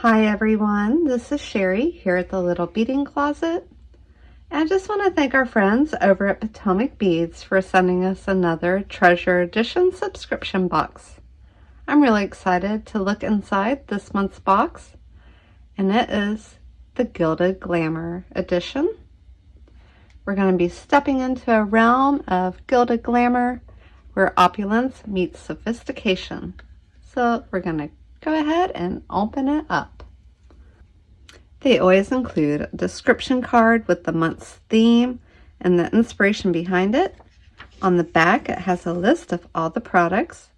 Hi everyone, this is Sherry here at the Little Beading Closet. And I just want to thank our friends over at PotomacBeads for sending us another Treasure Edition subscription box. I'm really excited to look inside this month's box, and it is the Gilded Glamour edition. We're going to be stepping into a realm of Gilded Glamour where opulence meets sophistication. So we're going to go ahead and open it up. They always include a description card with the month's theme and the inspiration behind it. On the back, it has a list of all the products.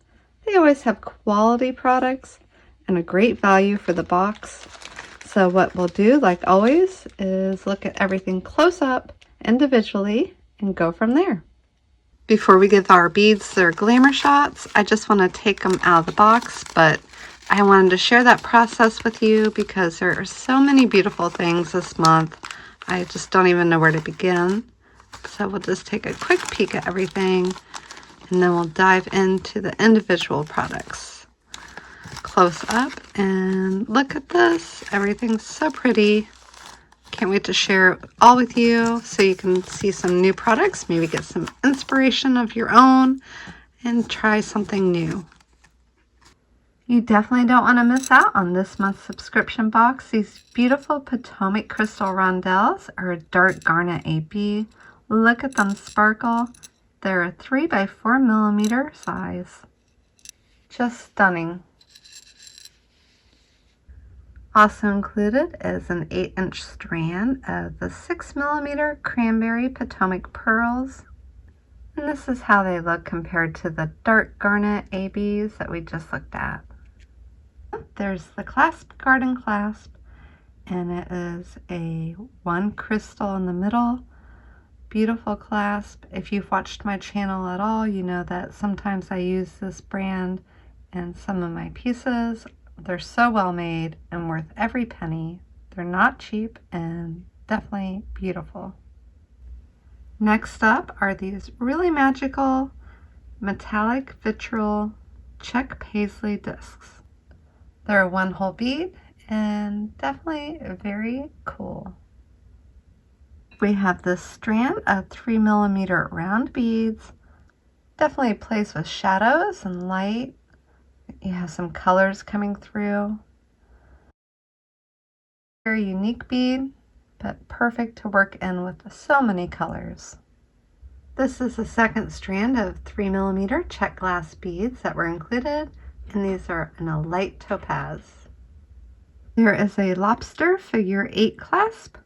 They always have quality products and a great value for the box. So what we'll do, like always, is look at everything close up individually and go from there. Before we give our beads their glamour shots, I just want to take them out of the box, but I wanted to share that process with you because there are so many beautiful things this month. I just don't even know where to begin. So we'll just take a quick peek at everything and then we'll dive into the individual products. Close up and look at this. Everything's so pretty. Can't wait to share it all with you so you can see some new products, maybe get some inspiration of your own and try something new. You definitely don't want to miss out on this month's subscription box. These beautiful Potomac crystal rondelles are a dark garnet AB. Look at them sparkle. They're a 3 by 4 millimeter size. Just stunning. Also included is an 8-inch strand of the 6 millimeter cranberry Potomac pearls. And this is how they look compared to the dark garnet ABs that we just looked at. There's the clasp garden clasp, and it is a 1 crystal in the middle. Beautiful clasp. If you've watched my channel at all, you know that sometimes I use this brand in some of my pieces. They're so well made and worth every penny. They're not cheap and definitely beautiful. Next up are these really magical metallic vitriol check paisley discs. They're a 1 whole bead and definitely very cool. We have this strand of 3 millimeter round beads. Definitely plays with shadows and light. You have some colors coming through. Very unique bead, but perfect to work in with so many colors. This is the second strand of 3 millimeter check glass beads that were included, and these are in a light topaz. There is a lobster figure 8 clasp.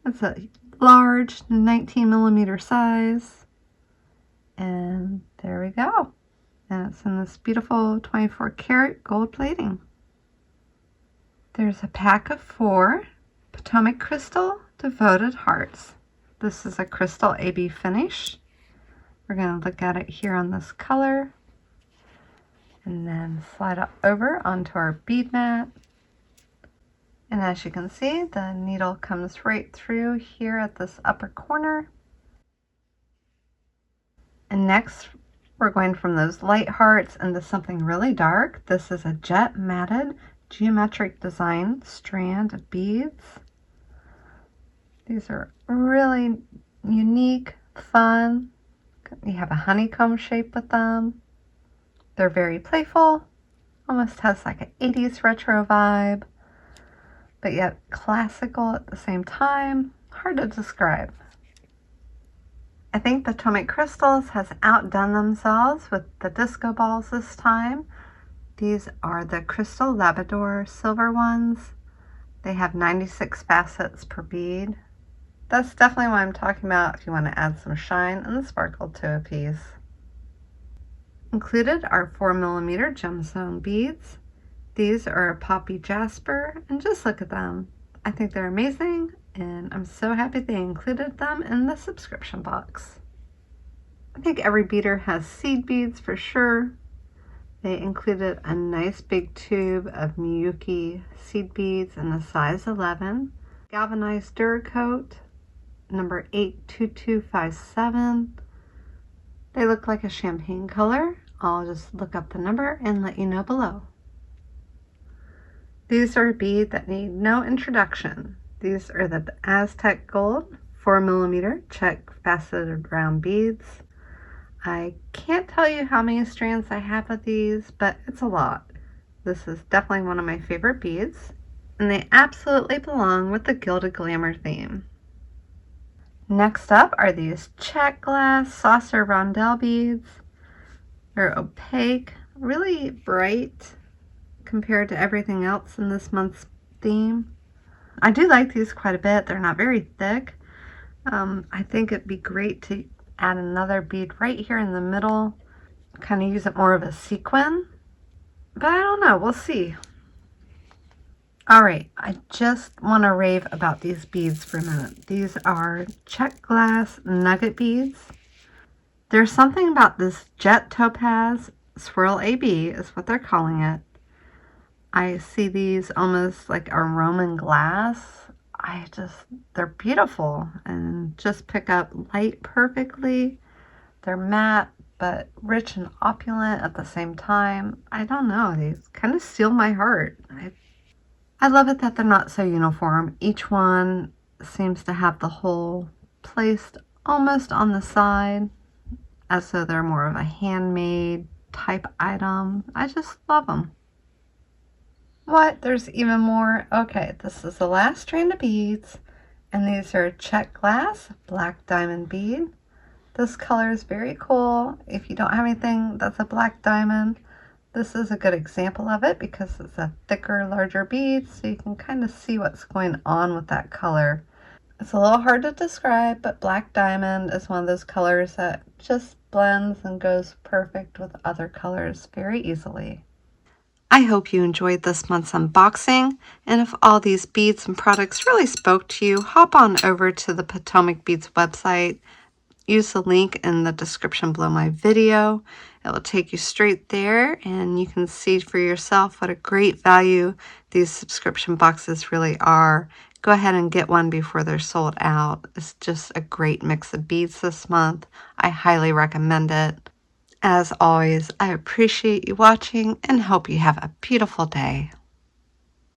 It's a large 19 millimeter size. And there we go. And it's in this beautiful 24 karat gold plating. There's a pack of 4 Potomac Crystal Devoted Hearts. This is a crystal AB finish. We're going to look at it here on this color. And then slide it over onto our bead mat. And as you can see, the needle comes right through here at this upper corner. And next, we're going from those light hearts into something really dark. This is a jet matted geometric design strand of beads. These are really unique, fun. You have a honeycomb shape with them. They're very playful, almost has like an 80s retro vibe, but yet classical at the same time. Hard to describe. I think the Potomac Crystals has outdone themselves with the disco balls this time. These are the Crystal Labrador silver ones. They have 96 facets per bead. That's definitely what I'm talking about if you want to add some shine and sparkle to a piece. Included are 4 millimeter gemstone beads. These are a poppy jasper, and just look at them. I think they're amazing, and I'm so happy they included them in the subscription box. I think every beader has seed beads for sure. They included a nice big tube of Miyuki seed beads in a size 11, galvanized Duracoat, number 82257. They look like a champagne color. I'll just look up the number and let you know below. These are a bead that need no introduction. These are the Aztec Gold 4mm check faceted round beads. I can't tell you how many strands I have of these, but it's a lot. This is definitely one of my favorite beads, and they absolutely belong with the Gilded Glamour theme. Next up are these check glass saucer rondelle beads. They're opaque, really bright compared to everything else in this month's theme. I do like these quite a bit. They're not very thick. I think it'd be great to add another bead right here in the middle, kind of use it more of a sequin, but I don't know, we'll see. All right, I just want to rave about these beads for a minute. These are check glass nugget beads. There's something about this jet topaz swirl AB is what they're calling it. I see these almost like a Roman glass. They're beautiful and just pick up light perfectly. They're matte, but rich and opulent at the same time. I don't know, these kind of steal my heart. I love it that they're not so uniform. Each one seems to have the hole placed almost on the side, as though they're more of a handmade type item. I just love them. What? There's even more? Okay, this is the last strand of beads, and these are check glass black diamond bead. This color is very cool. If you don't have anything that's a black diamond, this is a good example of it because it's a thicker, larger bead, so you can kind of see what's going on with that color. It's a little hard to describe, but black diamond is one of those colors that just blends and goes perfect with other colors very easily. I hope you enjoyed this month's unboxing, and if all these beads and products really spoke to you, hop on over to the PotomacBeads website. Use the link in the description below my video. It will take you straight there, and you can see for yourself what a great value these subscription boxes really are. Go ahead and get one before they're sold out. It's just a great mix of beads this month. I highly recommend it. As always, I appreciate you watching and hope you have a beautiful day.